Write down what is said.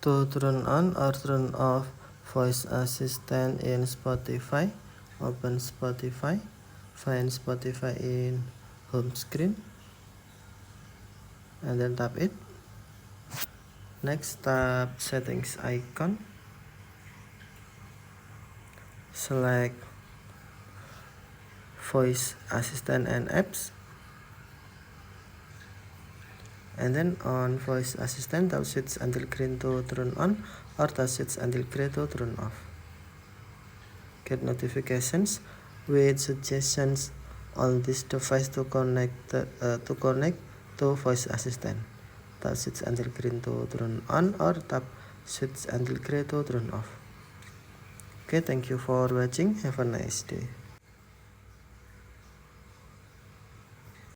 To turn on or turn off Voice Assistant in Spotify, open Spotify, find Spotify in home screen, and then tap it. Next, tap settings icon, select Voice Assistant and apps, and then on Voice Assistant, tap switch until green to turn on or tap switch until gray to turn off. Get notifications with suggestions on this device to connect to Voice Assistant. Tap switch until green to turn on or tap switch until gray to turn off. Okay, thank you for watching. Have a nice day.